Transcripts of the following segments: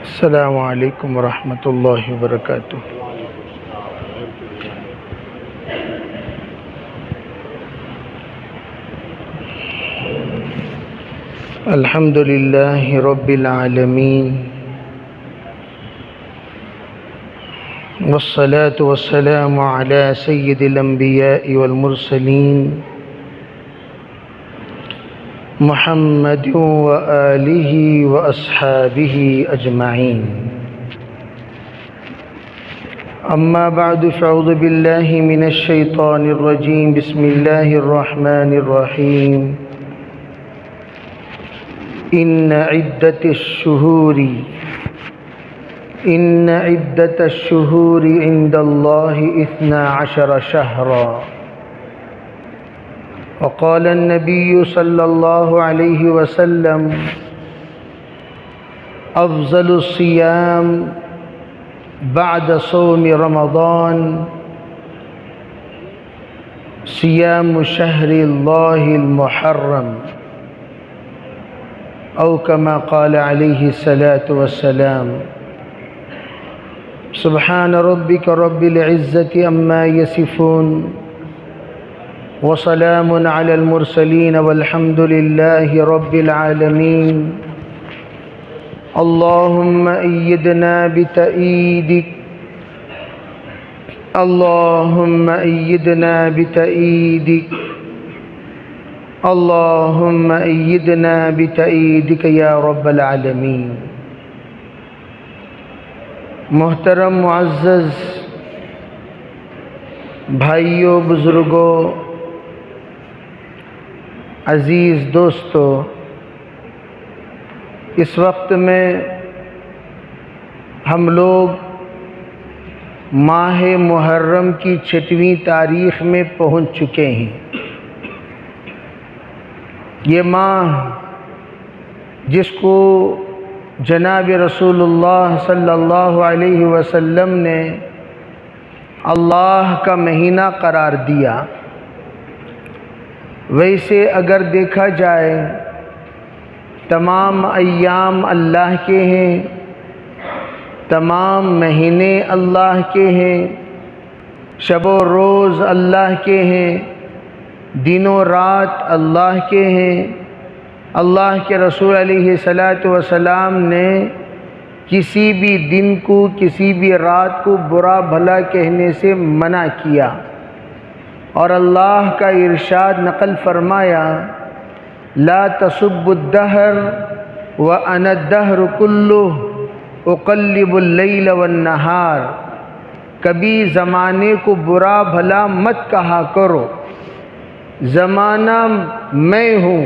السلام علیکم ورحمۃ اللہ وبرکاتہ۔ الحمد للہ رب العالمین والصلاة والسلام علی سید الانبیاء والمرسلین محمد وآلہ واصحابہ اجمعین، اما بعد فاعوذ باللہ من الشیطان الرجیم، بسم اللہ الرحمن الرحیم۔ ان عدت الشہور عند اللہ 12 شہرا، وقال النبی صلی اللہ علیہ وسلم افضل الصیام بعد صوم رمضان صیام شہر اللہ المحرم، او کما قال علیہ الصلاۃ والسلام۔ سبحان ربک رب العزة عما یصفون، وسلام علی المرسلین، والحمد للہ رب العالمین۔ اللہم ایدنا بتأییدک، اللہم ایدنا بتأییدک، اللہم ایدنا بتأییدک یا رب العالمین۔ محترم معزز بھائیوں، بزرگوں، عزیز دوستو، اس وقت میں ہم لوگ ماہ محرم کی 6ویں تاریخ میں پہنچ چکے ہیں۔ یہ ماہ جس کو جناب رسول اللہ صلی اللہ علیہ وسلم نے اللہ کا مہینہ قرار دیا، ویسے اگر دیکھا جائے تمام ایام اللہ کے ہیں، تمام مہینے اللہ کے ہیں، شب و روز اللہ کے ہیں، دن و رات اللہ کے ہیں۔ اللہ کے رسول علیہ السلام نے کسی بھی دن کو، کسی بھی رات کو برا بھلا کہنے سے منع کیا، اور اللہ کا ارشاد نقل فرمایا، لا تسبوا الدہر وانا الدہر کلہ اقلب اللیل والنہار۔ کبھی زمانے کو برا بھلا مت کہا کرو، زمانہ میں ہوں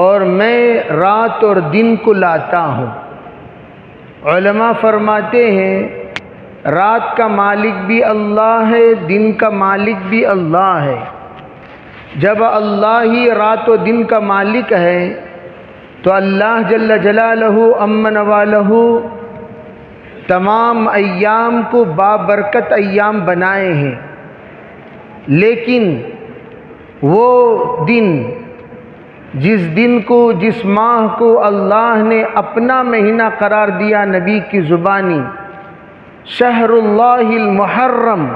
اور میں رات اور دن کو لاتا ہوں۔ علماء فرماتے ہیں رات کا مالک بھی اللہ ہے، دن کا مالک بھی اللہ ہے۔ جب اللہ ہی رات و دن کا مالک ہے تو اللہ جل جلالہ امن والہ تمام ایام کو بابرکت ایام بنائے ہیں، لیکن وہ دن، جس دن کو، جس ماہ کو اللہ نے اپنا مہینہ قرار دیا نبی کی زبانی، شہر اللہ المحرم،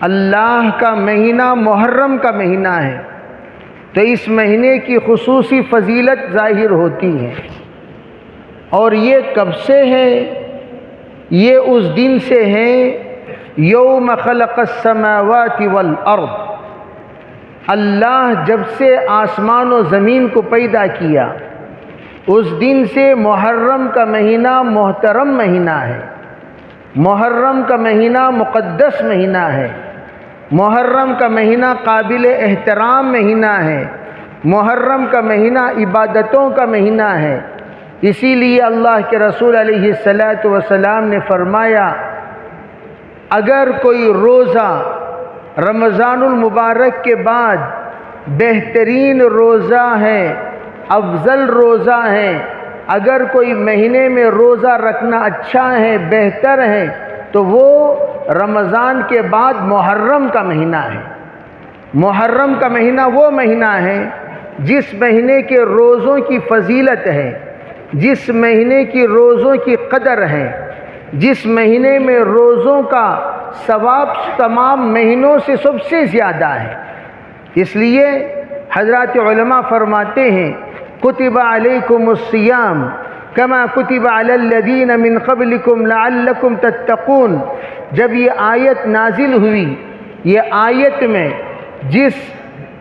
اللہ کا مہینہ محرم کا مہینہ ہے، تو اس مہینے کی خصوصی فضیلت ظاہر ہوتی ہے۔ اور یہ کب سے ہے؟ یہ اس دن سے ہے یوم خلق السماوات والارض، اللہ جب سے آسمان و زمین کو پیدا کیا اس دن سے محرم کا مہینہ محترم مہینہ ہے، محرم کا مہینہ مقدس مہینہ ہے، محرم کا مہینہ قابل احترام مہینہ ہے، محرم کا مہینہ عبادتوں کا مہینہ ہے۔ اسی لیے اللہ کے رسول علیہ السلام نے فرمایا، اگر کوئی روزہ رمضان المبارک کے بعد بہترین روزہ ہے، افضل روزہ ہے، اگر کوئی مہینے میں روزہ رکھنا اچھا ہے، بہتر ہے، تو وہ رمضان کے بعد محرم کا مہینہ ہے۔ محرم کا مہینہ وہ مہینہ ہے جس مہینے کے روزوں کی فضیلت ہے، جس مہینے کی روزوں کی قدر ہے، جس مہینے میں روزوں کا ثواب تمام مہینوں سے سب سے زیادہ ہے۔ اس لیے حضرات علماء فرماتے ہیں کتب علیکم الصیام کما کتب علی الذین من قبلکم لعلکم تتقون۔ جب یہ آیت نازل ہوئی، یہ آیت میں جس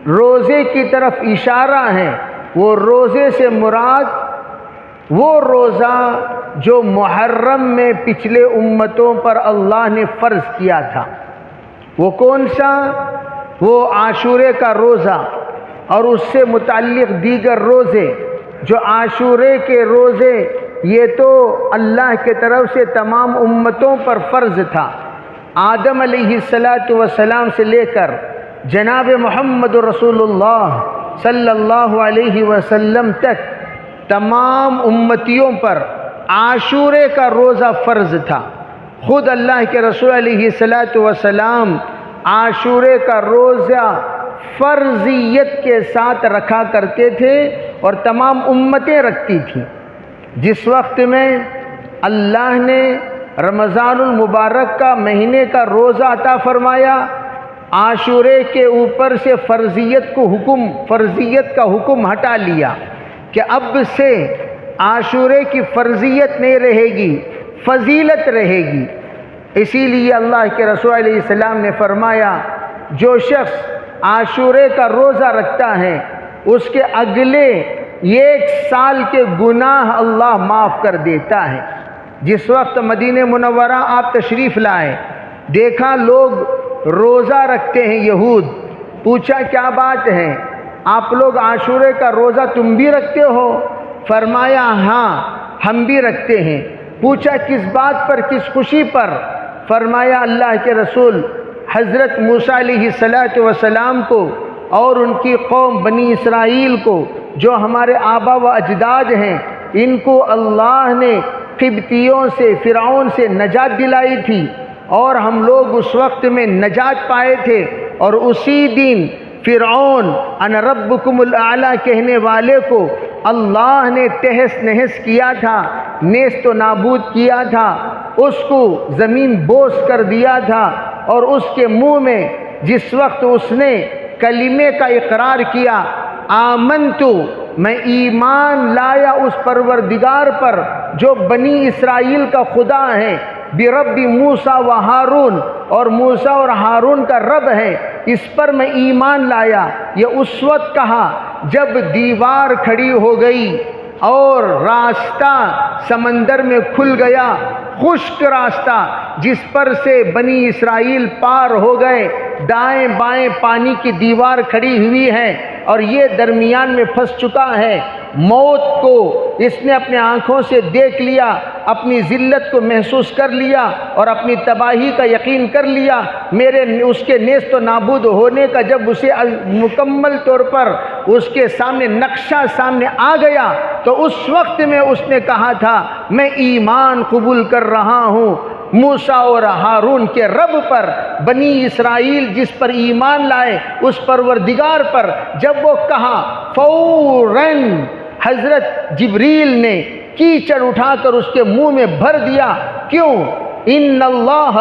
روزے کی طرف اشارہ ہے وہ روزے سے مراد وہ روزہ جو محرم میں پچھلے امتوں پر اللہ نے فرض کیا تھا۔ وہ کون سا؟ وہ عاشورے کا روزہ اور اس سے متعلق دیگر روزے۔ جو عاشورے کے روزے یہ تو اللہ کی طرف سے تمام امتوں پر فرض تھا، آدم علیہ السلام سے لے کر جناب محمد رسول اللہ صلی اللہ علیہ وسلم تک تمام امتیوں پر عاشورے کا روزہ فرض تھا۔ خود اللہ کے رسول علیہ السلام عاشورے کا روزہ فرضیت کے ساتھ رکھا کرتے تھے اور تمام امتیں رکھتی تھیں۔ جس وقت میں اللہ نے رمضان المبارک کا مہینے کا روزہ عطا فرمایا، عاشورے کے اوپر سے فرضیت کا حکم ہٹا لیا کہ اب سے عاشورے کی فرضیت نہیں رہے گی، فضیلت رہے گی۔ اسی لیے اللہ کے رسول علیہ السلام نے فرمایا جو شخص عاشورے کا روزہ رکھتا ہے اس کے اگلے 1 سال کے گناہ اللہ معاف کر دیتا ہے۔ جس وقت مدینہ منورہ آپ تشریف لائے، دیکھا لوگ روزہ رکھتے ہیں یہود، پوچھا کیا بات ہے، آپ لوگ عاشورے کا روزہ تم بھی رکھتے ہو؟ فرمایا ہاں ہم بھی رکھتے ہیں۔ پوچھا کس بات پر، کس خوشی پر؟ فرمایا اللہ کے رسول حضرت موسیٰ علیہ السلام کو اور ان کی قوم بنی اسرائیل کو جو ہمارے آبا و اجداد ہیں، ان کو اللہ نے قبطیوں سے، فرعون سے نجات دلائی تھی اور ہم لوگ اس وقت میں نجات پائے تھے، اور اسی دن فرعون انا ربکم الاعلی کہنے والے کو اللہ نے تہس نہس کیا تھا، نیست و نابود کیا تھا، اس کو زمین بوس کر دیا تھا، اور اس کے منہ میں جس وقت اس نے کلمے کا اقرار کیا، آمنتو، میں ایمان لایا اس پروردگار پر جو بنی اسرائیل کا خدا ہے، برب موسیٰ و ہارون، اور موسیٰ اور ہارون کا رب ہے، اس پر میں ایمان لایا۔ یہ اس وقت کہا جب دیوار کھڑی ہو گئی اور راستہ سمندر میں کھل گیا، خشک راستہ جس پر سے بنی اسرائیل پار ہو گئے، دائیں بائیں پانی کی دیوار کھڑی ہوئی ہے اور یہ درمیان میں پھنس چکا ہے۔ موت کو اس نے اپنے آنکھوں سے دیکھ لیا، اپنی ذلت کو محسوس کر لیا اور اپنی تباہی کا یقین کر لیا، اس کے نیست و نابود ہونے کا جب اسے مکمل طور پر اس کے سامنے نقشہ سامنے آ گیا تو اس وقت میں اس نے کہا تھا میں ایمان قبول کر رہا ہوں موسیٰ اور ہارون کے رب پر، بنی اسرائیل جس پر ایمان لائے اس پروردگار پر۔ جب وہ کہا فوراً حضرت جبریل نے کیچڑ اٹھا کر اس کے منہ میں بھر دیا۔ کیوں؟ ان اللہ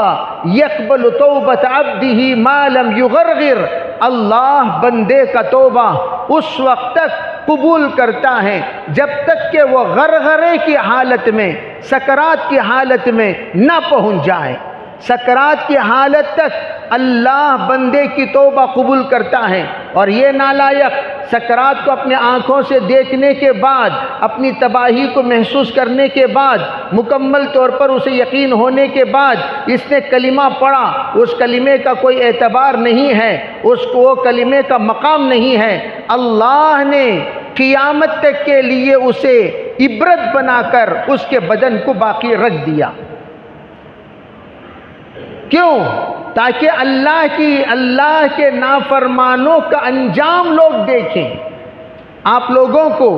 یقبل توبۃ عبدہ ما لم یغرغر، اللہ بندے کا توبہ اس وقت تک قبول کرتا ہے جب تک کہ وہ غرغرے کی حالت میں، سکرات کی حالت میں نہ پہنچ جائے۔ سکرات کی حالت تک اللہ بندے کی توبہ قبول کرتا ہے، اور یہ نالائق سکرات کو اپنے آنکھوں سے دیکھنے کے بعد، اپنی تباہی کو محسوس کرنے کے بعد، مکمل طور پر اسے یقین ہونے کے بعد اس نے کلمہ پڑھا، اس کلمے کا کوئی اعتبار نہیں ہے، اس کو وہ کلمے کا مقام نہیں ہے۔ اللہ نے قیامت تک کے لیے اسے عبرت بنا کر اس کے بدن کو باقی رکھ دیا۔ کیوں؟ تاکہ اللہ کے نافرمانوں کا انجام لوگ دیکھیں۔ آپ لوگوں کو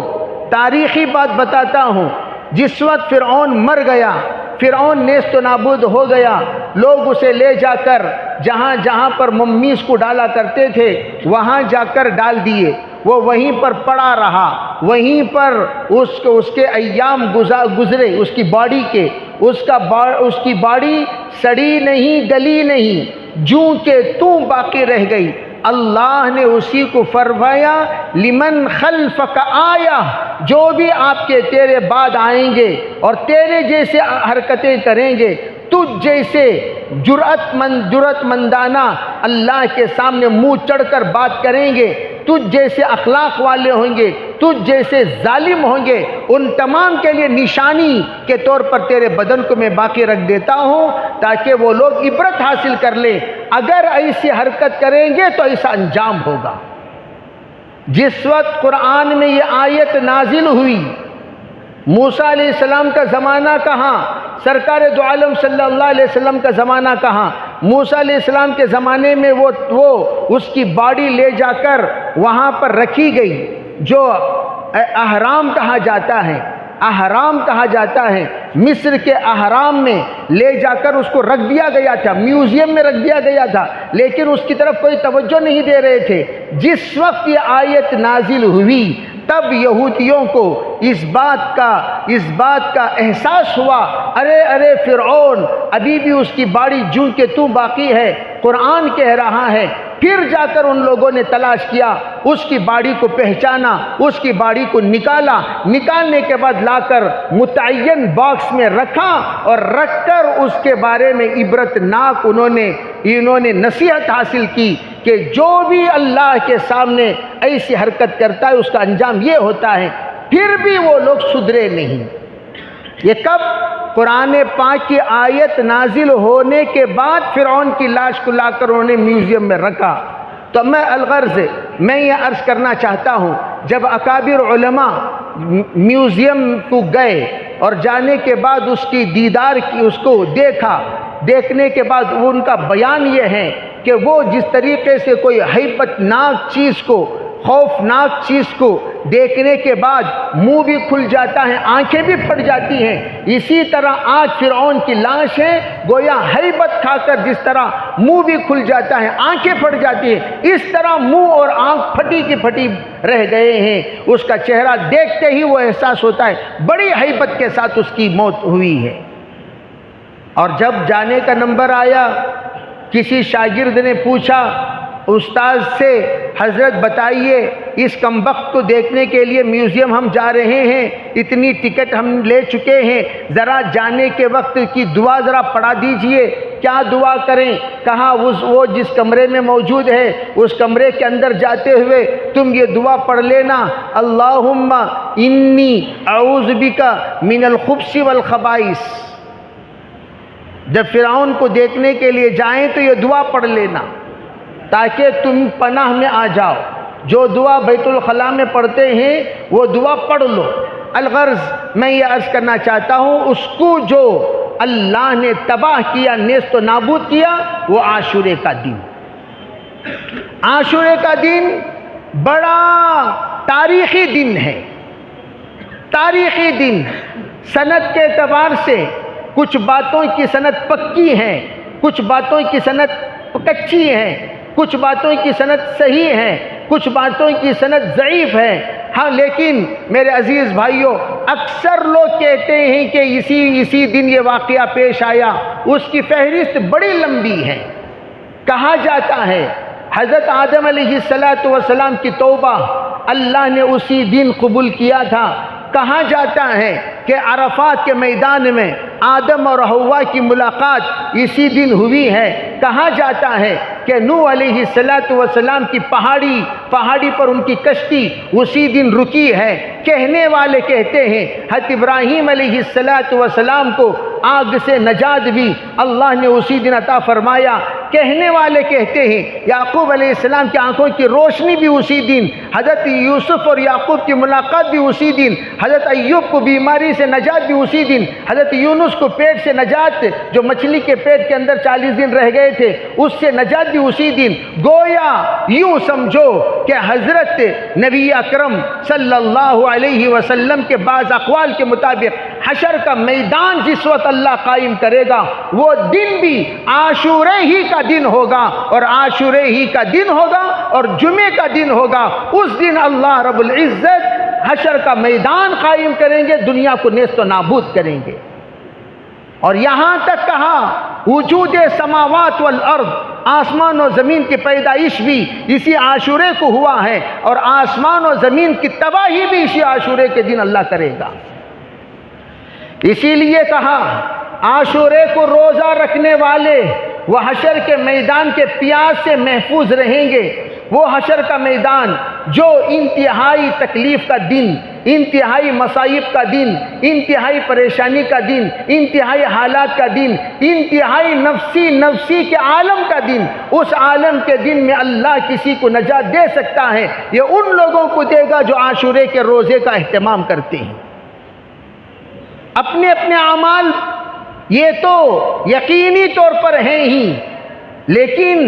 تاریخی بات بتاتا ہوں، جس وقت فرعون مر گیا، فرعون نیست و نابود ہو گیا، لوگ اسے لے جا کر جہاں جہاں پر ممیز کو ڈالا کرتے تھے وہاں جا کر ڈال دیے، وہ وہیں پر پڑا رہا، وہیں پر اس کے ایام گزرے اس کی باڈی کے، اس کی باڈی سڑی نہیں گلی نہیں، جوں کہ توں باقی رہ گئی۔ اللہ نے اسی کو فرمایا لمن خلفک آیا، جو بھی آپ کے تیرے بعد آئیں گے اور تیرے جیسے حرکتیں کریں گے، تجھ جیسے جرأت مندانہ اللہ کے سامنے منہ چڑھ کر بات کریں گے، تجھ جیسے اخلاق والے ہوں گے، تجھ جیسے ظالم ہوں گے، ان تمام کے لیے نشانی کے طور پر تیرے بدن کو میں باقی رکھ دیتا ہوں تاکہ وہ لوگ عبرت حاصل کر لیں۔ اگر ایسی حرکت کریں گے تو ایسا انجام ہوگا۔ جس وقت قرآن میں یہ آیت نازل ہوئی، موسیٰ علیہ السلام کا زمانہ کہاں، سرکار دو عالم صلی اللہ علیہ وسلم کا زمانہ کہاں؟ موسیٰ علیہ السلام کے زمانے میں وہ اس کی باڈی لے جا کر وہاں پر رکھی گئی، جو احرام کہا جاتا ہے، احرام کہا جاتا ہے، مصر کے احرام میں لے جا کر اس کو رکھ دیا گیا تھا، میوزیم میں رکھ دیا گیا تھا، لیکن اس کی طرف کوئی توجہ نہیں دے رہے تھے۔ جس وقت یہ آیت نازل ہوئی تب یہودیوں کو اس بات کا احساس ہوا، ارے فرعون ابھی بھی اس کی باڈی جوں کہ تو باقی ہے، قرآن کہہ رہا ہے۔ پھر جا کر ان لوگوں نے تلاش کیا، اس کی باڈی کو پہچانا، اس کی باڈی کو نکالنے کے بعد لا کر متعین باکس میں رکھا اور رکھ کر اس کے بارے میں عبرت ناک انہوں نے نصیحت حاصل کی کہ جو بھی اللہ کے سامنے ایسی حرکت کرتا ہے اس کا انجام یہ ہوتا ہے۔ پھر بھی وہ لوگ سدھرے نہیں۔ یہ کب؟ قرآن پاک کی آیت نازل ہونے کے بعد فرعون کی لاش کو لا کر انہوں نے میوزیم میں رکھا۔ تو میں یہ عرض کرنا چاہتا ہوں، جب اکابر علماء میوزیم کو گئے اور جانے کے بعد اس کی دیدار کی، اس کو دیکھنے کے بعد ان کا بیان یہ ہے کہ وہ جس طریقے سے کوئی ہیبت ناک چیز کو، خوفناک چیز کو دیکھنے کے بعد منہ بھی کھل جاتا ہے، آنکھیں بھی پھٹ جاتی ہیں، اسی طرح آج فرعون کی لاش ہے، گویا ہیبت کھا کر جس طرح منہ بھی کھل جاتا ہے، آنکھیں پھٹ جاتی ہیں، اس طرح منہ اور آنکھ پھٹی کی پھٹی رہ گئے ہیں۔ اس کا چہرہ دیکھتے ہی وہ احساس ہوتا ہے بڑی ہیبت کے ساتھ اس کی موت ہوئی ہے۔ اور جب جانے کا نمبر آیا، کسی شاگرد نے پوچھا استاد سے، حضرت بتائیے اس کمبخت کو دیکھنے کے لیے میوزیم ہم جا رہے ہیں، اتنی ٹکٹ ہم لے چکے ہیں، ذرا جانے کے وقت کی دعا ذرا پڑھا دیجئے، کیا دعا کریں؟ کہا وہ جس کمرے میں موجود ہے اس کمرے کے اندر جاتے ہوئے تم یہ دعا پڑھ لینا، اللہم انی اعوذ بک من الخبث والخبائث۔ جب فرعون کو دیکھنے کے لیے جائیں تو یہ دعا پڑھ لینا تاکہ تم پناہ میں آ جاؤ۔ جو دعا بیت الخلاء میں پڑھتے ہیں وہ دعا پڑھ لو۔ الغرض میں یہ عرض کرنا چاہتا ہوں، اس کو جو اللہ نے تباہ کیا، نیست و نابود کیا، وہ عاشورے کا دن۔ عاشورے کا دن بڑا تاریخی دن ہے، تاریخی دن۔ سند کے اعتبار سے کچھ باتوں کی سند پکی ہے، کچھ باتوں کی سند کچی ہے، کچھ باتوں کی سند صحیح ہے، کچھ باتوں کی سند ضعیف ہے۔ ہاں لیکن میرے عزیز بھائیوں، اکثر لوگ کہتے ہیں کہ اسی دن یہ واقعہ پیش آیا، اس کی فہرست بڑی لمبی ہے۔ کہا جاتا ہے حضرت آدم علیہ السلام کی توبہ اللہ نے اسی دن قبول کیا تھا۔ کہا جاتا ہے کہ عرفات کے میدان میں آدم اور حوا کی ملاقات اسی دن ہوئی ہے۔ کہا جاتا ہے کہ نوح علیہ السلام کی پہاڑی پر ان کی کشتی اسی دن رکی ہے۔ کہنے والے کہتے ہیں حضرت ابراہیم علیہ السلام کو آگ سے نجات بھی اللہ نے اسی دن عطا فرمایا۔ کہنے والے کہتے ہیں یعقوب علیہ السلام کی آنکھوں کی روشنی بھی اسی دن، حضرت یوسف اور یعقوب کی ملاقات بھی اسی دن، حضرت ایوب کو بیماری سے نجات بھی اسی دن، حضرت یونس کو پیٹ سے نجات، جو مچھلی کے پیٹ کے اندر 40 دن رہ گئے تھے، اس سے نجات بھی اسی دن۔ گویا یوں سمجھو کہ حضرت نبی اکرم صلی اللہ علیہ وسلم کے بعض اقوال کے مطابق حشر کا میدان جس وقت اللہ قائم کرے گا وہ دن بھی عاشورے ہی کا دن ہوگا، اور عاشورے ہی کا دن ہوگا اور جمعے کا دن ہوگا، اس دن اللہ رب العزت حشر کا میدان قائم کریں گے، دنیا کو نیست و نابود کریں گے۔ اور یہاں تک کہا وجود سماوات والارض، آسمان و زمین کی پیدائش بھی اسی عاشورے کو ہوا ہے، اور آسمان و زمین کی تباہی بھی اسی عاشورے کے دن اللہ کرے گا۔ اسی لیے کہا عاشورے کو روزہ رکھنے والے وہ حشر کے میدان کے پیاس سے محفوظ رہیں گے۔ وہ حشر کا میدان جو انتہائی تکلیف کا دن، انتہائی مصائب کا دن، انتہائی پریشانی کا دن، انتہائی حالات کا دن، انتہائی نفسی کے عالم کا دن، اس عالم کے دن میں اللہ کسی کو نجات دے سکتا ہے، یہ ان لوگوں کو دے گا جو عاشورے کے روزے کا اہتمام کرتے ہیں۔ اپنے اپنے اعمال یہ تو یقینی طور پر ہیں ہی، لیکن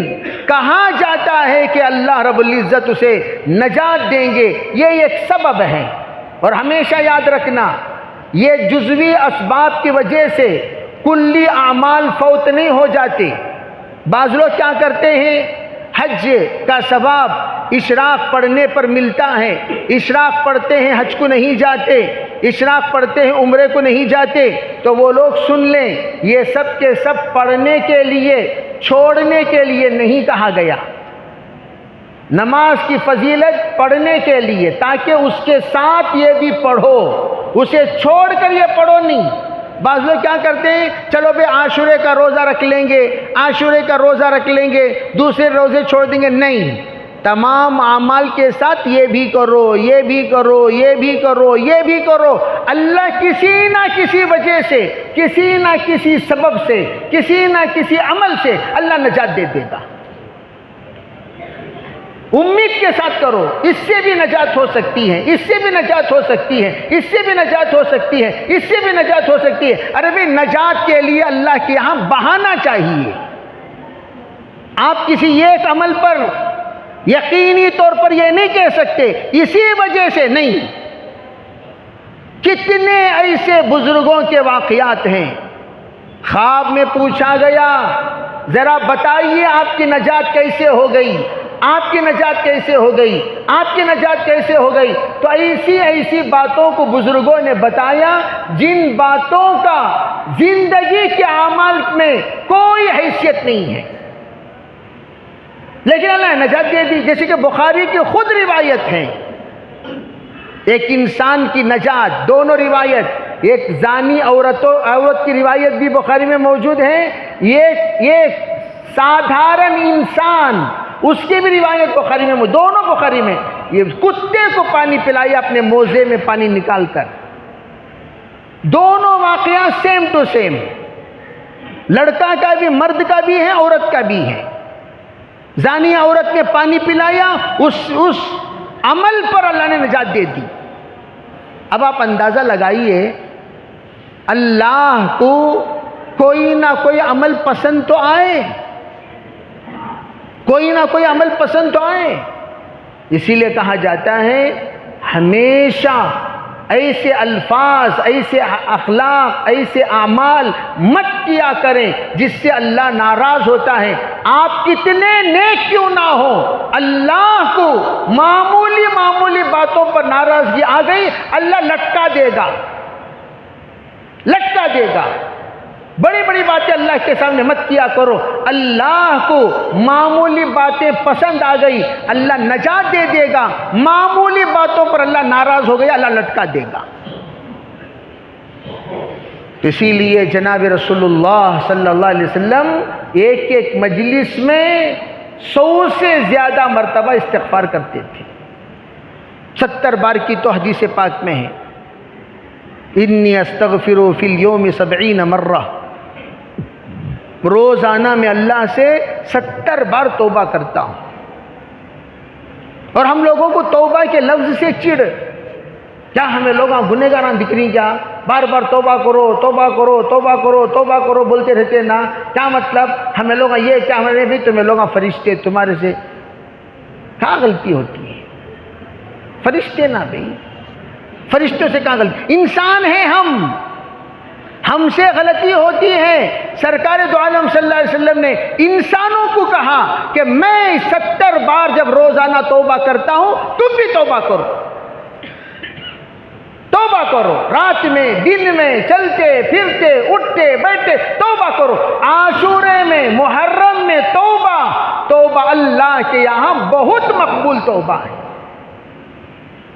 کہا جاتا ہے کہ اللہ رب العزت اسے نجات دیں گے، یہ ایک سبب ہے۔ اور ہمیشہ یاد رکھنا یہ جزوی اسباب کی وجہ سے کلی اعمال فوت نہیں ہو جاتے۔ بعض لوگ کیا کرتے ہیں، حج کا ثواب اشراق پڑھنے پر ملتا ہے، اشراق پڑھتے ہیں حج کو نہیں جاتے، اشراق پڑھتے ہیں عمرے کو نہیں جاتے، تو وہ لوگ سن لیں یہ سب کے سب پڑھنے کے لیے، چھوڑنے کے لیے نہیں کہا گیا۔ نماز کی فضیلت پڑھنے کے لیے، تاکہ اس کے ساتھ یہ بھی پڑھو، اسے چھوڑ کر یہ پڑھو نہیں۔ بعض لوگ کیا کرتے ہیں، چلو بھئی عاشورے کا روزہ رکھ لیں گے، عاشورے کا روزہ رکھ لیں گے، دوسرے روزے چھوڑ دیں گے۔ نہیں، تمام اعمال کے ساتھ یہ بھی کرو، یہ بھی کرو، یہ بھی کرو، یہ بھی کرو۔ اللہ کسی نہ کسی وجہ سے، کسی نہ کسی سبب سے، کسی نہ کسی عمل سے اللہ نجات دے دے گا۔ امید کے ساتھ کرو، اس سے بھی نجات ہو سکتی ہے، اس سے بھی نجات ہو سکتی ہے، اس سے بھی نجات ہو سکتی ہے، اس سے بھی نجات ہو سکتی ہے۔ ارے بھئی نجات کے لیے اللہ کے یہاں بہانہ چاہیے۔ آپ کسی ایک عمل پر یقینی طور پر یہ نہیں کہہ سکتے اسی وجہ سے، نہیں۔ کتنے ایسے بزرگوں کے واقعات ہیں، خواب میں پوچھا گیا ذرا بتائیے آپ کی نجات کیسے ہو گئی، آپ کی نجات کیسے ہو گئی، آپ کی نجات کیسے ہو گئی؟ تو ایسی باتوں کو بزرگوں نے بتایا جن باتوں کا زندگی کے اعمال میں کوئی حیثیت نہیں ہے، لیکن اللہ نے نجات دے دی۔ جیسے کہ بخاری کی خود روایت ہے، ایک انسان کی نجات، دونوں روایت، ایک زانی عورت کی روایت بھی بخاری میں موجود ہے، ایک سادھارن انسان اس کی بھی روایت بخاری میں، دونوں بخاری میں۔ یہ کتے کو پانی پلایا اپنے موزے میں پانی نکال کر، دونوں واقعات سیم ٹو سیم، لڑکا کا بھی، مرد کا بھی ہے، عورت کا بھی ہے۔ زانی عورت نے پانی پلایا، اس عمل پر اللہ نے نجات دے دی۔ اب آپ اندازہ لگائیے اللہ کو کوئی نہ کوئی عمل پسند تو آئے، کوئی نہ کوئی عمل پسند تو آئے۔ اسی لیے کہا جاتا ہے ہمیشہ ایسے الفاظ، ایسے اخلاق، ایسے اعمال مت کیا کریں جس سے اللہ ناراض ہوتا ہے۔ آپ کتنے نیک کیوں نہ ہو، اللہ کو معمولی باتوں پر ناراضگی آ گئی، اللہ لٹکا دے گا، لٹکا دے گا۔ بڑی بڑی باتیں اللہ کے سامنے مت کیا کرو۔ اللہ کو معمولی باتیں پسند آ گئی، اللہ نجات دے دے گا۔ معمولی باتوں پر اللہ ناراض ہو گیا، اللہ لٹکا دے گا۔ اسی لیے جناب رسول اللہ صلی اللہ علیہ وسلم ایک مجلس میں 100 سے زیادہ مرتبہ استغفار کرتے تھے۔ 70 بار کی تو حدیث پاک میں ہے، انی استغفر فی اليوم 70 مرہ، روزانہ میں اللہ سے 70 بار توبہ کرتا ہوں۔ اور ہم لوگوں کو توبہ کے لفظ سے چڑ، کیا ہمیں لوگ گنہگاران دکھ رہی، کیا بار بار توبہ کرو توبہ کرو توبہ کرو توبہ کرو بولتے رہتے نا؟ کیا مطلب ہمیں لوگ یہ کیا ہمیں بھی تمہیں لوگ فرشتے تمہارے سے کہاں غلطی ہوتی ہے؟ فرشتے نہ بھئی، فرشتوں سے کہاں غلطی؟ انسان ہیں ہم ہم سے غلطی ہوتی ہے. سرکار دو عالم صلی اللہ علیہ وسلم نے انسانوں کو کہا کہ میں 70 بار جب روزانہ توبہ کرتا ہوں تم بھی توبہ کرو. توبہ کرو، رات میں دن میں چلتے پھرتے اٹھتے بیٹھتے توبہ کرو. عاشورے میں محرم میں توبہ اللہ کے یہاں بہت مقبول توبہ ہے.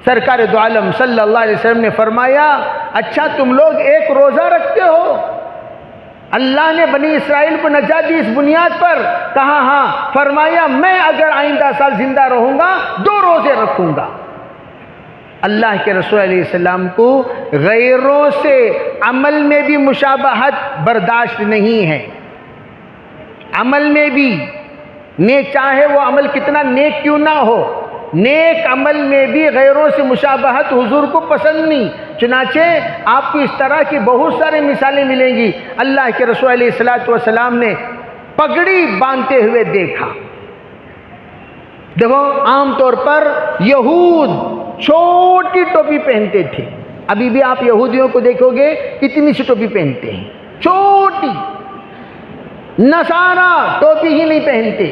سرکار دو عالم صلی اللہ علیہ وسلم نے فرمایا اچھا تم لوگ ایک روزہ رکھتے ہو؟ اللہ نے بنی اسرائیل کو نجات دی اس بنیاد پر. کہا ہاں. فرمایا میں اگر آئندہ سال زندہ رہوں گا 2 روزے رکھوں گا. اللہ کے رسول علیہ السلام کو غیروں سے عمل میں بھی مشابہت برداشت نہیں ہے. عمل میں بھی چاہے وہ عمل کتنا نیک کیوں نہ ہو، نیک عمل میں بھی غیروں سے مشابہت حضور کو پسند نہیں. چنانچہ آپ کو اس طرح کی بہت سارے مثالیں ملیں گی. اللہ کے رسول علیہ السلام نے پگڑی باندھتے ہوئے دیکھا. دیکھو عام طور پر یہود چھوٹی ٹوپی پہنتے تھے. ابھی بھی آپ یہودیوں کو دیکھو گے اتنی سی ٹوپی پہنتے ہیں، چھوٹی. نصارہ ٹوپی ہی نہیں پہنتے.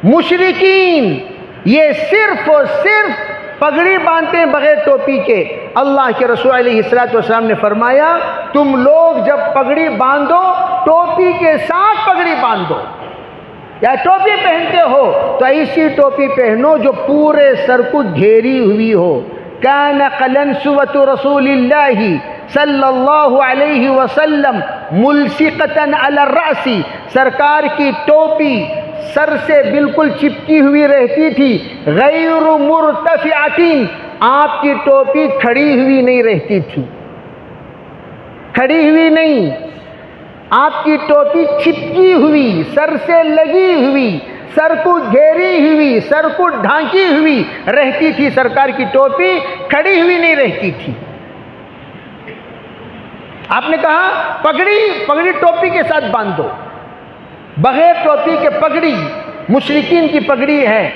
مشرکین یہ صرف اور صرف پگڑی باندھتے ہیں بغیر ٹوپی کے. اللہ کے رسول علیہ السلام نے فرمایا تم لوگ جب پگڑی باندھو ٹوپی کے ساتھ پگڑی باندھو. یا ٹوپی پہنتے ہو تو ایسی ٹوپی پہنو جو پورے سر کو گھیری ہوئی ہو. کان قلنسوۃ رسول اللہ صلی اللہ علیہ وسلم ملصقۃ علی الرأس. سرکار کی ٹوپی سر سے بالکل چپکی ہوئی رہتی تھی. غیر مرتفعۃ، آپ کی ٹوپی کھڑی ہوئی نہیں رہتی تھی، کھڑی ہوئی نہیں. آپ کی ٹوپی چپکی ہوئی، سر سے لگی ہوئی، سر کو گھیری ہوئی، سر کو ڈھانکی ہوئی رہتی تھی. سرکار کی ٹوپی کھڑی ہوئی نہیں رہتی تھی. آپ نے کہا پگڑی ٹوپی کے ساتھ باندھو. بغیر ٹوپی کے پگڑی مشرکین کی پگڑی ہے.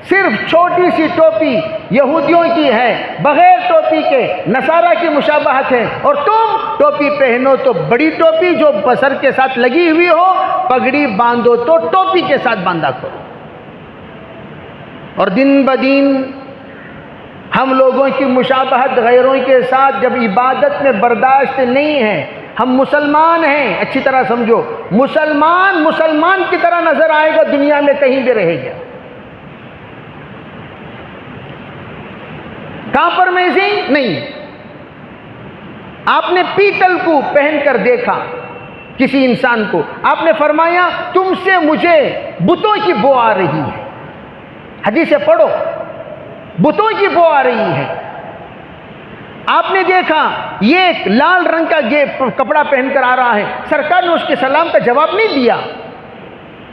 صرف چھوٹی سی ٹوپی یہودیوں کی ہے، بغیر ٹوپی کے نصارہ کی مشابہت ہے. اور تم ٹوپی پہنو تو بڑی ٹوپی جو سر کے ساتھ لگی ہوئی ہو، پگڑی باندھو تو ٹوپی کے ساتھ باندھا کرو. اور دن بدن ہم لوگوں کی مشابہت غیروں کے ساتھ جب عبادت میں برداشت نہیں ہے. ہم مسلمان ہیں، اچھی طرح سمجھو، مسلمان کی طرح نظر آئے گا دنیا میں کہیں بھی رہے گا. کہاں پر میں سے نہیں. آپ نے پیتل کو پہن کر دیکھا کسی انسان کو، آپ نے فرمایا تم سے مجھے بتوں کی بو آ رہی ہے. حدیث پڑھو، بتوں کی بو آ رہی ہے. آپ نے دیکھا یہ ایک لال رنگ کا کپڑا پہن کر آ رہا ہے. سرکار نے اس کے سلام کا جواب نہیں دیا.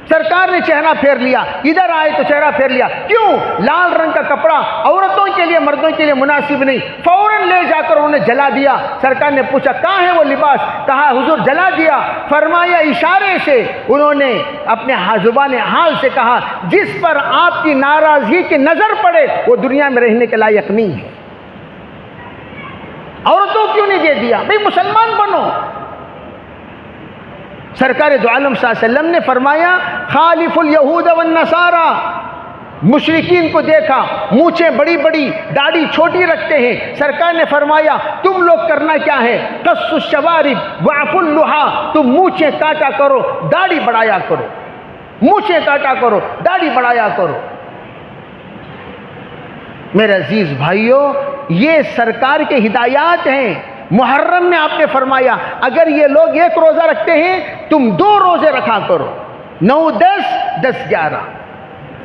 سرکار نے چہرہ پھیر لیا، ادھر آئے تو چہرہ پھیر لیا. کیوں؟ لال رنگ کا کپڑا عورتوں کے لیے مردوں کے لیے مناسب نہیں. فوراً لے جا کر انہوں نے جلا دیا. سرکار نے پوچھا کہاں ہے وہ لباس؟ کہا حضور جلا دیا. فرمایا اشارے سے انہوں نے اپنے زبان حال سے کہا جس پر آپ کی ناراضگی کی نظر پڑے وہ دنیا میں رہنے کے لائق نہیں ہے. عورتوں کیوں نہیں دے دیا؟ بھئی مسلمان بنو. سرکار دو عالم صلی اللہ علیہ وسلم نے فرمایا خالف الیہود والنصارى. مشرکین کو دیکھا مونچھیں بڑی بڑی، داڑھی چھوٹی رکھتے ہیں. سرکار نے فرمایا تم لوگ کرنا کیا ہے؟ قص الشوارب وعفوا اللحى. تم مونچھیں کاٹا کرو، داڑھی بڑھایا کرو. مونچھیں کاٹا کرو، داڑھی بڑھایا کرو. میرے عزیز بھائیوں، یہ سرکار کے ہدایات ہیں. محرم میں آپ نے فرمایا اگر یہ لوگ 1 روزہ رکھتے ہیں تم 2 روزے رکھا کرو. 9 10 10 11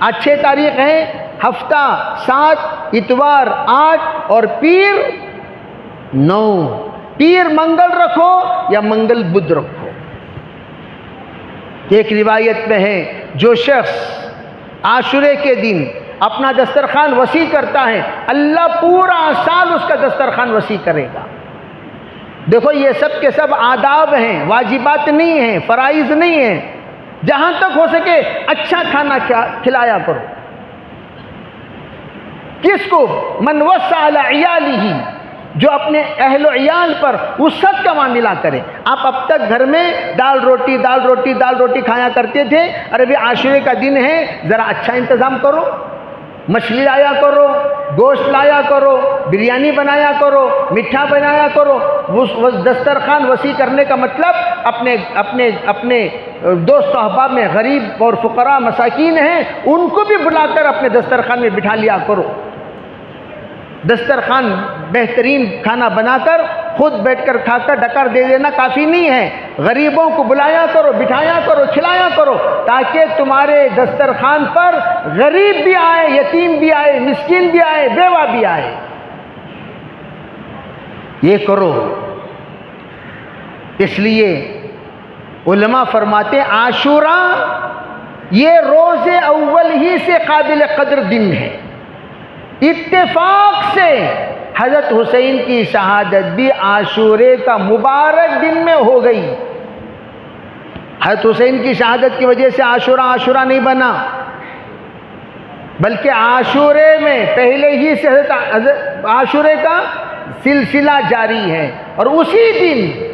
آج 6 تاریخ ہے، ہفتہ 7، اتوار 8 اور پیر 9. پیر منگل رکھو یا منگل بدھ رکھو. ایک روایت میں ہے جو شخص عاشورے کے دن اپنا دسترخوان وسیع کرتا ہے اللہ پورا سال اس کا دسترخوان وسیع کرے گا. دیکھو یہ سب کے سب آداب ہیں، واجبات نہیں ہیں، فرائض نہیں ہیں. جہاں تک ہو سکے اچھا کھانا کھلایا کرو. کس کو؟ من وسع علی عیالہ، جو اپنے اہل و عیال پر وسعت کا معاملہ کرے. آپ اب تک گھر میں دال روٹی کھایا کرتے تھے. ارے بھی عاشورے کا دن ہے، ذرا اچھا انتظام کرو، مچھلی لایا کرو، گوشت لایا کرو، بریانی بنایا کرو، میٹھا بنایا کرو. دسترخوان وسیع کرنے کا مطلب اپنے دوست و احباب میں غریب اور فقراء مساکین ہیں، ان کو بھی بلا کر اپنے دسترخوان میں بٹھا لیا کرو. دسترخوان بہترین کھانا بنا کر خود بیٹھ کر کھا کر ڈکر دے دینا کافی نہیں ہے. غریبوں کو بلایا کرو، بٹھایا کرو، کھلایا کرو، تاکہ تمہارے دسترخوان پر غریب بھی آئے، یتیم بھی آئے، مسکین بھی آئے، بیوہ بھی آئے. یہ کرو. اس لیے علماء فرماتے ہیں عاشورہ یہ روز اول ہی سے قابل قدر دن ہے. اتفاق سے حضرت حسین کی شہادت بھی عاشورے کا مبارک دن میں ہو گئی. حضرت حسین کی شہادت کی وجہ سے عاشورہ نہیں بنا، بلکہ عاشورے میں پہلے ہی سے حضرت عاشورے کا سلسلہ جاری ہے. اور اسی دن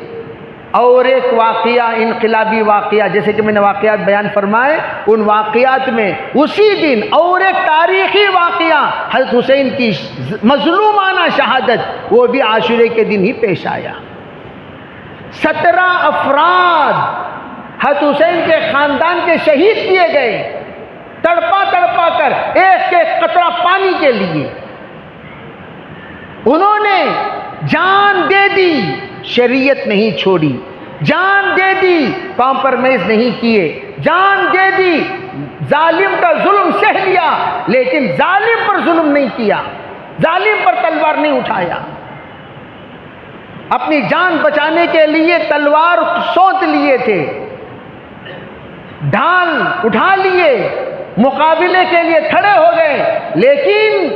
اور ایک واقعہ، انقلابی واقعہ، جیسے کہ میں نے واقعات بیان فرمائے، ان واقعات میں اسی دن اور ایک تاریخی واقعہ حضرت حسین کی مظلومانہ شہادت، وہ بھی عاشورے کے دن ہی پیش آیا. 17 افراد حضرت حسین کے خاندان کے شہید کیے گئے، تڑپا کر ایک قطرہ پانی کے لیے. انہوں نے جان دے دی، شریعت نہیں چھوڑی، جان دے دی، کمپرمائز نہیں کیے، جان دے دی، ظالم کا ظلم سہ لیا، لیکن ظالم پر ظلم نہیں کیا، ظالم پر تلوار نہیں اٹھایا. اپنی جان بچانے کے لیے تلوار سونت لیے تھے، ڈھال اٹھا لیے، مقابلے کے لیے کھڑے ہو گئے، لیکن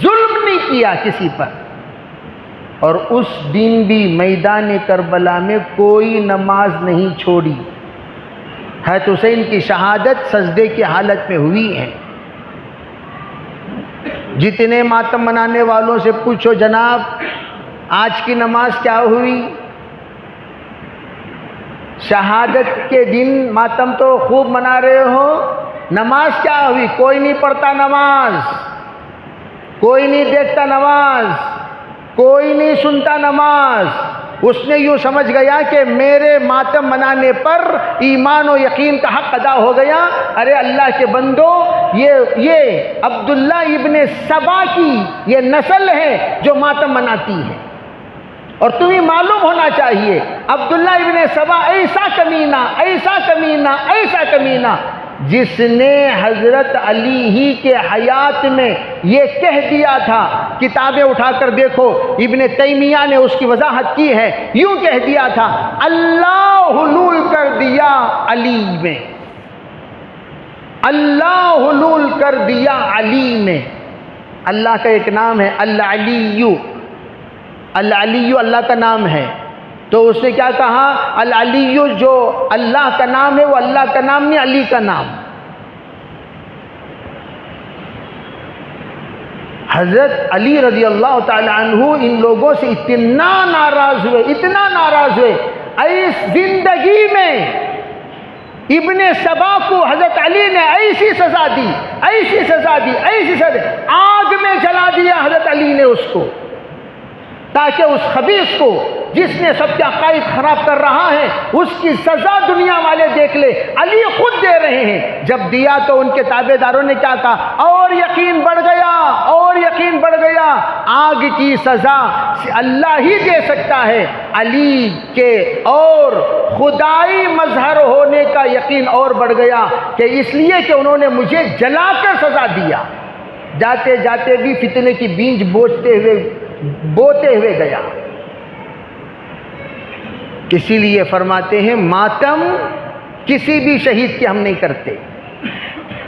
ظلم نہیں کیا کسی پر. اور اس دن بھی میدان کربلا میں کوئی نماز نہیں چھوڑی. حضرت حسین کی شہادت سجدے کی حالت میں ہوئی ہے. جتنے ماتم منانے والوں سے پوچھو جناب آج کی نماز کیا ہوئی؟ شہادت کے دن ماتم تو خوب منا رہے ہو، نماز کیا ہوئی؟ کوئی نہیں پڑھتا نماز، کوئی نہیں دیکھتا نماز، کوئی نہیں سنتا نماز. اس نے یوں سمجھ گیا کہ میرے ماتم منانے پر ایمان و یقین کا حق ادا ہو گیا. ارے اللہ کے بندو، یہ عبداللہ ابن سبا کی یہ نسل ہے جو ماتم مناتی ہے. اور تمہیں معلوم ہونا چاہیے عبداللہ ابن سبا ایسا کمینہ جس نے حضرت علی ہی کے حیات میں یہ کہہ دیا تھا. کتابیں اٹھا کر دیکھو، ابن تیمیہ نے اس کی وضاحت کی ہے. یوں کہہ دیا تھا اللہ حلول کر دیا علی میں، اللہ حلول کر دیا علی میں. اللہ کا ایک نام ہے العلیو، العلیو اللہ کا نام ہے. تو اس نے کیا کہا؟ العلیو جو اللہ کا نام ہے وہ اللہ کا نام نہیں، علی کا نام. حضرت علی رضی اللہ تعالی عنہ ان لوگوں سے اتنا ناراض ہوئے، ایس زندگی میں ابن سبا کو حضرت علی نے ایسی سزا دی، آگ میں جلا دیا حضرت علی نے اس کو، تاکہ اس خبیث کو جس نے سب کے عقائد خراب کر رہا ہے اس کی سزا دنیا والے دیکھ لے. علی خود دے رہے ہیں. جب دیا تو ان کے تابع داروں نے کیا کہا؟ اور یقین بڑھ گیا. آگ کی سزا اللہ ہی دے سکتا ہے. علی کے اور خدائی مظہر ہونے کا یقین اور بڑھ گیا کہ اس لیے کہ انہوں نے مجھے جلا کر سزا دیا. جاتے جاتے بھی فتنے کی بیج بوتے ہوئے گیا. اسی لیے فرماتے ہیں ماتم کسی بھی شہید کے ہم نہیں کرتے،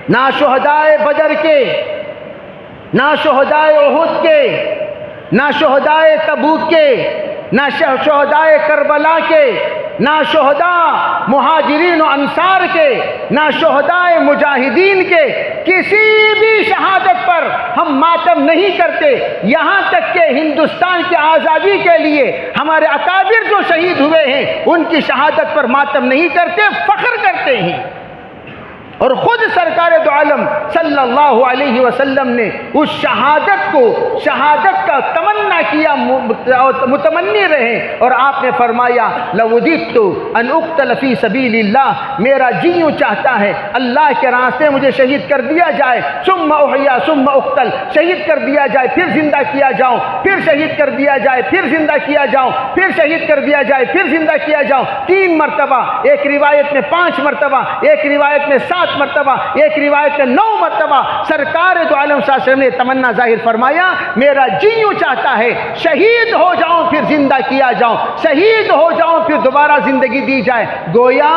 نہ شہدائے بدر کے، نہ شہدائے احد کے، نہ شہدائے تبوک کے، نہ شہدائے کربلا کے، نہ شہداء مہاجرین و انصار کے، نہ شہدائے مجاہدین کے کسی بھی شہادت پر ہم ماتم نہیں کرتے، یہاں تک کہ ہندوستان کی آزادی کے لیے ہمارے اکابر جو شہید ہوئے ہیں ان کی شہادت پر ماتم نہیں کرتے، فخر کرتے ہیں۔ اور خود سرکار دو عالم صلی اللہ علیہ وسلم نے اس شہادت کو، شہادت کا تمنا کیا، متمنی رہے، اور آپ نے فرمایا لوددت ان اقتل فی سبیل اللہ، میرا جی یوں چاہتا ہے اللہ کے راستے مجھے شہید کر دیا جائے، ثم احیا ثم اقتل، شہید کر دیا جائے پھر زندہ کیا جاؤں، پھر شہید کر دیا جائے پھر زندہ کیا جاؤں، پھر شہید کر دیا جائے پھر زندہ کیا جاؤں، 3 مرتبہ، ایک روایت میں 5 مرتبہ، ایک روایت میں 7 مرتبہ، ایک روایت میں 9 مرتبہ سرکار دو عالم صلی اللہ علیہ وسلم نے تمنا ظاہر فرمایا میرا جی یوں چاہتا ہے شہید ہو جاؤں پھر زندہ کیا جاؤں، شہید ہو جاؤں پھر دوبارہ زندگی دی جائے، گویا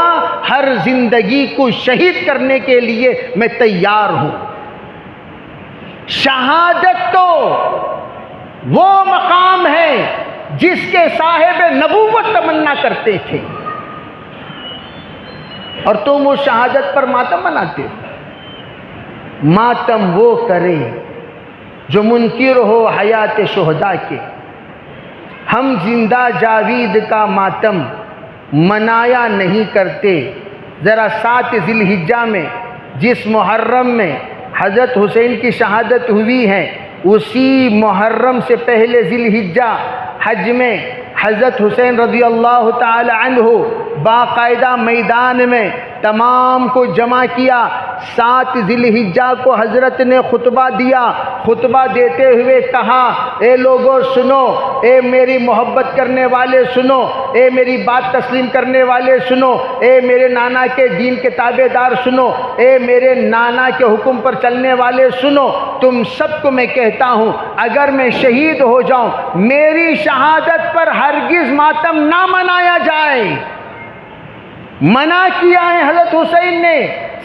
ہر زندگی کو شہید کرنے کے لیے میں تیار ہوں۔ شہادت تو وہ مقام ہے جس کے صاحب نبوت تمنا کرتے تھے، اور تم اس شہادت پر ماتم مناتے ہو۔ ماتم وہ کرے جو منکر ہو حیات شہداء کے۔ ہم زندہ جاوید کا ماتم منایا نہیں کرتے۔ ذرا 7 ذی الحجہ میں جس محرم میں حضرت حسین کی شہادت ہوئی ہے، اسی محرم سے پہلے ذی الحجہ حج میں حضرت حسین رضی اللہ تعالی عنہ باقاعدہ میدان میں تمام کو جمع کیا۔ 7 ذی الحجہ کو حضرت نے خطبہ دیا، خطبہ دیتے ہوئے کہا اے لوگوں سنو، اے میری محبت کرنے والے سنو، اے میری بات تسلیم کرنے والے سنو، اے میرے نانا کے دین کے تابع دار سنو، اے میرے نانا کے حکم پر چلنے والے سنو، تم سب کو میں کہتا ہوں اگر میں شہید ہو جاؤں میری شہادت پر ہرگز ماتم نہ منایا جائے۔ منع کیا ہے حضرت حسین نے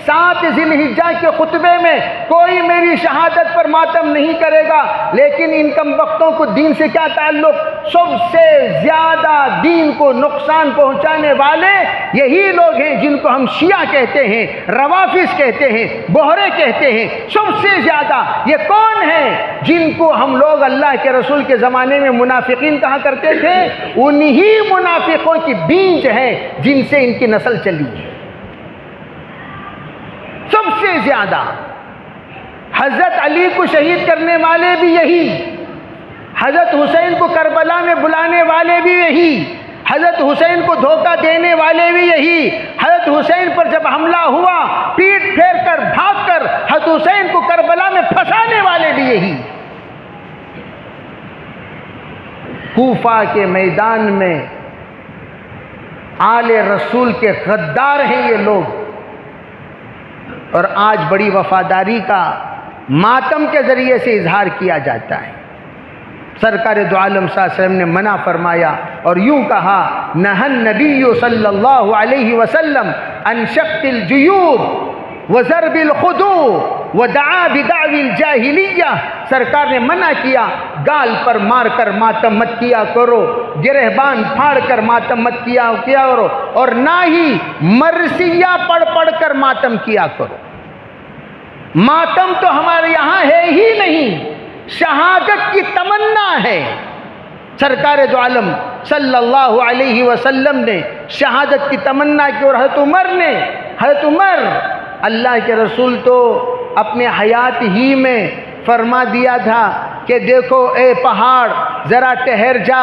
7 ذی الحجہ کے خطبے میں، کوئی میری شہادت پر ماتم نہیں کرے گا۔ لیکن ان کم بختوں کو دین سے کیا تعلق؟ سب سے زیادہ دین کو نقصان پہنچانے والے یہی لوگ ہیں جن کو ہم شیعہ کہتے ہیں، روافظ کہتے ہیں، بہرے کہتے ہیں۔ سب سے زیادہ یہ کون ہیں جن کو ہم لوگ اللہ کے رسول کے زمانے میں منافقین کہا کرتے تھے؟ انہی منافقوں کی بیج ہے جن سے ان کی نسل چلی ہے۔ سب سے زیادہ حضرت علی کو شہید کرنے والے بھی یہی، حضرت حسین کو کربلا میں بلانے والے بھی یہی، حضرت حسین کو دھوکہ دینے والے بھی یہی، حضرت حسین پر جب حملہ ہوا پیٹ پھیر کر بھاگ کر حضرت حسین کو کربلا میں پھنسانے والے بھی یہی۔ کوفہ کے میدان میں آل رسول کے غدار ہیں یہ لوگ، اور آج بڑی وفاداری کا ماتم کے ذریعے سے اظہار کیا جاتا ہے۔ سرکار دو عالم صلی اللہ علیہ وسلم نے منع فرمایا اور یوں کہا نہى النبی صلی اللہ علیہ وسلم عن شق الجیوب وضرب الخدود ودعا بدعوی الجاہلیہ، سرکار نے منع کیا گال پر مار کر ماتم مت کیا کرو، گرہبان پھاڑ کر ماتم مت کیا کرو، اور نہ ہی مرثیہ پڑھ پڑھ کر ماتم کیا کرو۔ ماتم تو ہمارے یہاں ہے ہی نہیں، شہادت کی تمنا ہے۔ سرکار دو عالم صلی اللہ علیہ وسلم نے شہادت کی تمنا کی، اور حضرت عمر اللہ کے رسول تو اپنے حیات ہی میں فرما دیا تھا کہ دیکھو اے پہاڑ ذرا ٹھہر جا،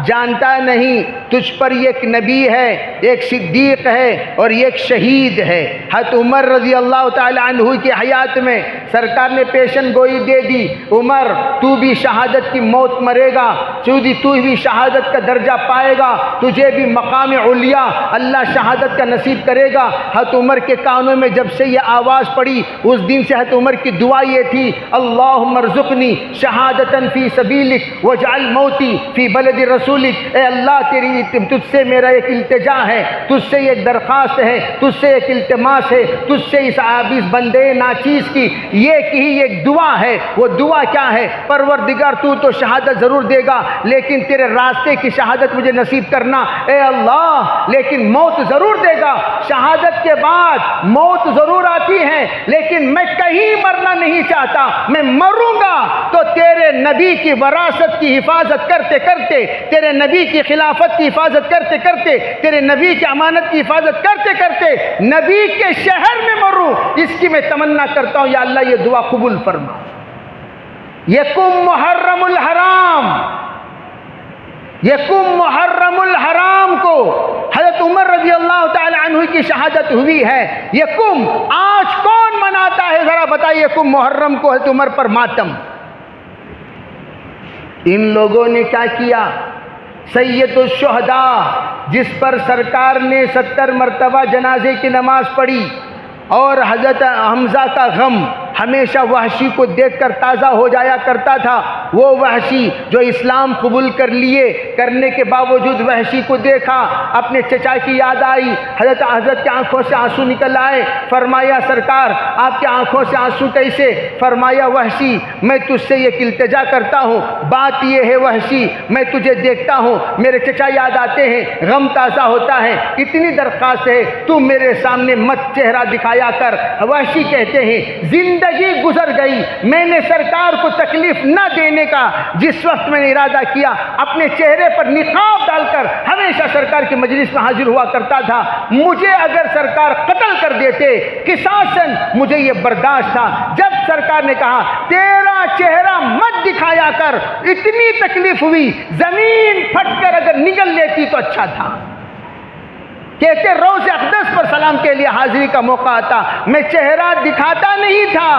جانتا نہیں تجھ پر ایک نبی ہے، ایک صدیق ہے اور ایک شہید ہے۔ حضرت عمر رضی اللہ تعالی عنہ کی حیات میں سرکار نے پیشن گوئی دے دی، عمر تو بھی شہادت کی موت مرے گا، تو بھی شہادت کا درجہ پائے گا، تجھے بھی مقام علیا اللہ شہادت کا نصیب کرے گا۔ حضرت عمر کے کانوں میں جب سے یہ آواز پڑی اس دن سے حضرت عمر کی دعا یہ تھی اللہم ارزقنی شہادت شہادتن فی سبیلک وجعل موتی فی بلد رسولک، اے اللہ تیری تجھ سے میرا ایک التجا ہے، تجھ سے ایک درخواست ہے، تجھ سے ایک التماس ہے، تجھ سے اس بندے ناچیز کی یہ کی ایک دعا ہے۔ وہ دعا کیا ہے؟ پروردگار تو شہادت ضرور دے گا لیکن تیرے راستے کی شہادت مجھے نصیب کرنا اے اللہ، لیکن موت ضرور دے گا، شہادت کے بعد موت ضرور آتی ہے لیکن میں کہیں مرنا نہیں چاہتا، میں مروں گا تو تیرے نبی کی وراثت کی حفاظت کرتے کرتے، تیرے نبی کی خلافت کی حفاظت کرتے کرتے، تیرے نبی کی امانت کی حفاظت کرتے کرتے نبی کے شہر میں مروں، اس کی میں تمنا کرتا ہوں یا اللہ یہ دعا قبول فرما۔ یکم محرم الحرام، یکم محرم الحرام کو حضرت عمر رضی اللہ تعالی عنہ کی شہادت ہوئی ہے۔ یکم آج کون مناتا ہے ذرا بتائیے یکم محرم کو حضرت عمر پر ماتم؟ ان لوگوں نے کیا کیا؟ سید الشہداء جس پر سرکار نے 70 مرتبہ جنازے کی نماز پڑھی اور حضرت حمزہ کا غم ہمیشہ وحشی کو دیکھ کر تازہ ہو جایا کرتا تھا، وہ وحشی جو اسلام قبول کرنے کے باوجود وحشی کو دیکھا، اپنے چچا کی یاد آئی، حضرت کی آنکھوں سے آنسو نکل آئے، فرمایا سرکار آپ کی آنکھوں سے آنسو کیسے؟ فرمایا وحشی میں تجھ سے یہ التجا کرتا ہوں، بات یہ ہے وحشی میں تجھے دیکھتا ہوں میرے چچا یاد آتے ہیں، غم تازہ ہوتا ہے، اتنی درخواست ہے تو میرے سامنے مت چہرہ دکھایا کر۔ وحشی کہتے ہیں زندگی گزر گئی، میں نے سرکار کو تکلیف نہ دینے کا جس وقت میں نے ارادہ کیا اپنے چہرے پر نقاب ڈال کر ہمیشہ سرکار کی مجلس میں حاضر ہوا کرتا تھا، مجھے اگر سرکار قتل کر دیتے قصاصاً مجھے یہ برداشت تھا، جب سرکار نے کہا تیرا چہرہ مت دکھایا کر، اتنی تکلیف ہوئی زمین پھٹ کر اگر نگل لیتی تو اچھا تھا۔ کہتے روز اقدس پر سلام کے لیے حاضری کا موقع آتا، میں چہرہ دکھاتا نہیں تھا،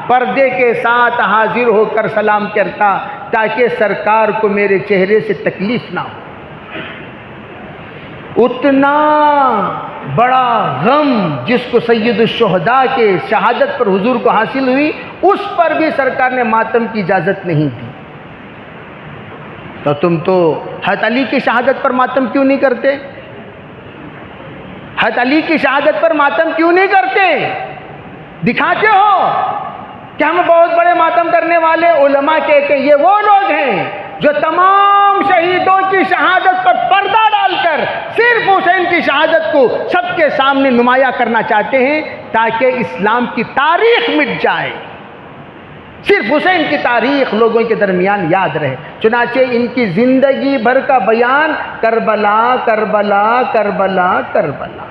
پردے کے ساتھ حاضر ہو کر سلام کرتا تاکہ سرکار کو میرے چہرے سے تکلیف نہ ہو۔ اتنا بڑا غم جس کو سید الشہداء کے شہادت پر حضور کو حاصل ہوئی، اس پر بھی سرکار نے ماتم کی اجازت نہیں دی۔ تو تم تو حضرت علی کی شہادت پر ماتم کیوں نہیں کرتے؟ حضرت علی کی شہادت پر ماتم کیوں نہیں کرتے؟ دکھاتے ہو کہ ہم بہت بڑے ماتم کرنے والے۔ علماء کہتے ہیں یہ وہ لوگ ہیں جو تمام شہیدوں کی شہادت پر پردہ ڈال کر صرف حسین کی شہادت کو سب کے سامنے نمایاں کرنا چاہتے ہیں تاکہ اسلام کی تاریخ مٹ جائے، صرف حسین کی تاریخ لوگوں کے درمیان یاد رہے۔ چنانچہ ان کی زندگی بھر کا بیان کربلا کربلا کربلا کربلا۔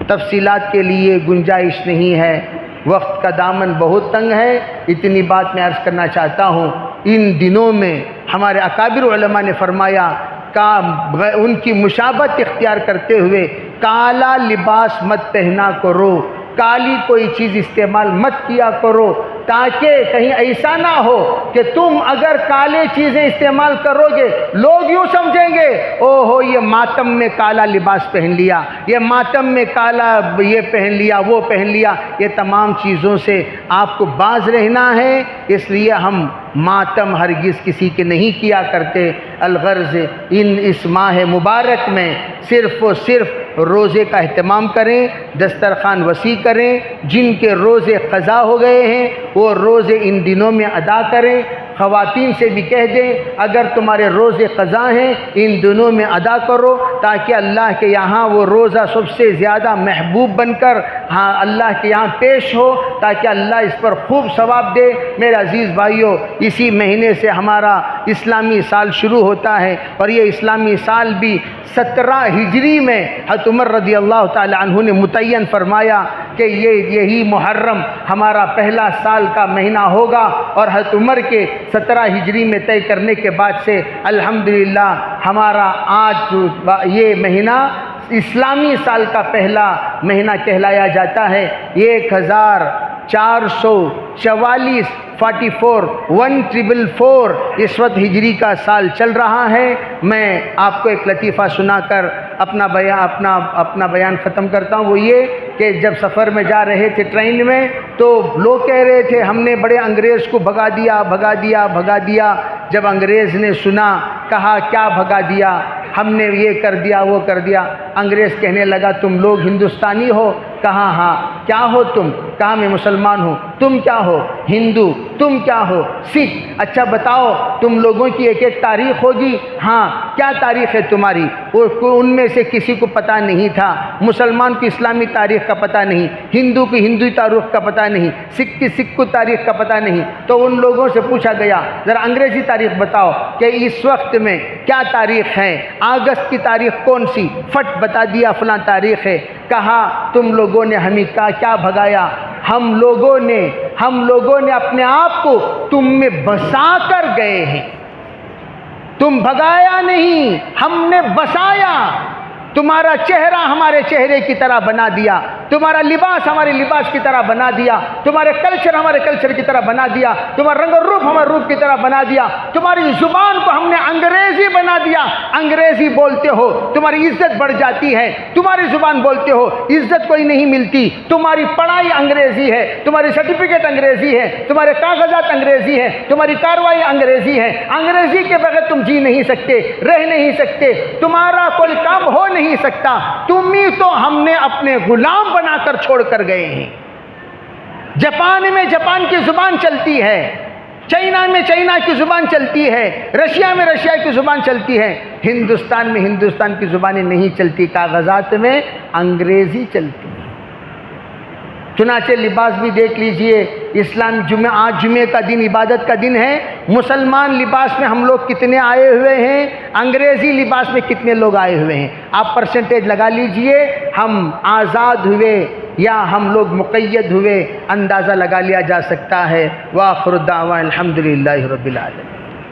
تفصیلات کے لیے گنجائش نہیں ہے، وقت کا دامن بہت تنگ ہے، اتنی بات میں عرض کرنا چاہتا ہوں۔ ان دنوں میں ہمارے اکابر علماء نے فرمایا ان کی مشابہت اختیار کرتے ہوئے کالا لباس مت پہنا کرو، کالی کوئی چیز استعمال مت کیا کرو، تاکہ کہیں ایسا نہ ہو کہ تم اگر کالے چیزیں استعمال کرو گے لوگ یوں سمجھیں گے او ہو یہ ماتم میں کالا لباس پہن لیا، یہ ماتم میں کالا یہ پہن لیا وہ پہن لیا۔ یہ تمام چیزوں سے آپ کو باز رہنا ہے، اس لیے ہم ماتم ہرگز کسی کے نہیں کیا کرتے۔ الغرض اس ماہ مبارک میں صرف و صرف روزے کا اہتمام کریں، دسترخوان وسیع کریں، جن کے روزے قضا ہو گئے ہیں وہ روزے ان دنوں میں ادا کریں۔ خواتین سے بھی کہہ دیں اگر تمہارے روزے قضا ہیں ان دنوں میں ادا کرو تاکہ اللہ کے یہاں وہ روزہ سب سے زیادہ محبوب بن کر اللہ کے یہاں پیش ہو، تاکہ اللہ اس پر خوب ثواب دے۔ میرے عزیز بھائیوں، اسی مہینے سے ہمارا اسلامی سال شروع ہوتا ہے اور یہ اسلامی سال بھی 17 ہجری میں حضرت عمر رضی اللہ تعالی عنہ نے متعین فرمایا کہ یہی محرم ہمارا پہلا سال کا مہینہ ہوگا، اور حضرت عمر کے 17 ہجری میں طے کرنے کے بعد سے الحمدللہ ہمارا آج یہ مہینہ اسلامی سال کا پہلا مہینہ کہلایا جاتا ہے۔ 1444 1444 اس وقت ہجری کا سال چل رہا ہے۔ میں آپ کو ایک لطیفہ سنا کر اپنا بیان ختم کرتا ہوں، وہ یہ کہ جب سفر میں جا رہے تھے ٹرین میں تو لوگ کہہ رہے تھے ہم نے بڑے انگریز کو بھگا دیا۔ جب انگریز نے سنا، کہا کیا بھگا دیا، ہم نے یہ کر دیا وہ کر دیا۔ انگریز کہنے لگا تم لوگ ہندوستانی ہو؟ کہا ہاں۔ کیا ہو تم؟ کہا میں مسلمان ہوں۔ تم کیا ہو؟ ہندو۔ تم کیا ہو؟ سکھ۔ اچھا بتاؤ تم لوگوں کی ایک ایک تاریخ ہوگی؟ ہاں۔ کیا تاریخ ہے تمہاری؟ ان میں سے کسی کو پتہ نہیں تھا۔ مسلمان کی اسلامی تاریخ کا پتہ نہیں، ہندو کی ہندوئی تاریخ کا پتہ نہیں، سکھ کی سکھ کو تاریخ کا پتہ نہیں۔ تو ان لوگوں سے پوچھا گیا ذرا انگریزی تاریخ بتاؤ کہ اس وقت میں کیا تاریخ ہے، اگست کی تاریخ کون سی؟ فٹ بتا دیا فلاں تاریخ ہے۔ کہا تم لوگوں نے ہمیں کیا بھگایا؟ ہم لوگوں نے اپنے آپ کو تم میں بسا کر گئے ہیں۔ تم بھگایا نہیں، ہم نے بسایا۔ تمہارا چہرہ ہمارے چہرے کی طرح بنا دیا، تمہارا لباس ہمارے لباس کی طرح بنا دیا، تمہارے کلچر ہمارے کلچر کی طرح بنا دیا، تمہارا رنگ و روپ ہمارے روپ کی طرح بنا دیا، تمہاری زبان کو ہم نے انگریزی بنا دیا۔ انگریزی بولتے ہو تمہاری عزت بڑھ جاتی ہے، تمہاری زبان بولتے ہو عزت کوئی نہیں ملتی، تمہاری پڑھائی انگریزی ہے، تمہاری سرٹیفکیٹ انگریزی ہے، تمہارے کاغذات انگریزی ہے، تمہاری کارروائی انگریزی ہے۔ انگریزی کے بغیر تم جی نہیں سکتے، رہ نہیں سکتے، تمہارا کوئی کام ہو نہیں سکتا۔ تم ہی تو ہم نے اپنے غلام بنا کر چھوڑ کر گئے ہیں۔ جاپان میں جاپان کی زبان چلتی ہے، چائنا میں چائنا کی زبان چلتی ہے، رشیا میں رشیا کی زبان چلتی ہے، ہندوستان میں ہندوستان کی زبانیں نہیں چلتی، کاغذات میں انگریزی چلتی ہے۔ چنانچہ لباس بھی دیکھ لیجئے، اسلام آج جمعے کا دن عبادت کا دن ہے، مسلمان لباس میں ہم لوگ کتنے آئے ہوئے ہیں، انگریزی لباس میں کتنے لوگ آئے ہوئے ہیں، آپ پرسنٹیج لگا لیجئے، ہم آزاد ہوئے یا ہم لوگ مقید ہوئے، اندازہ لگا لیا جا سکتا ہے۔ وآخر الدعوان الحمدللہ رب العالمین۔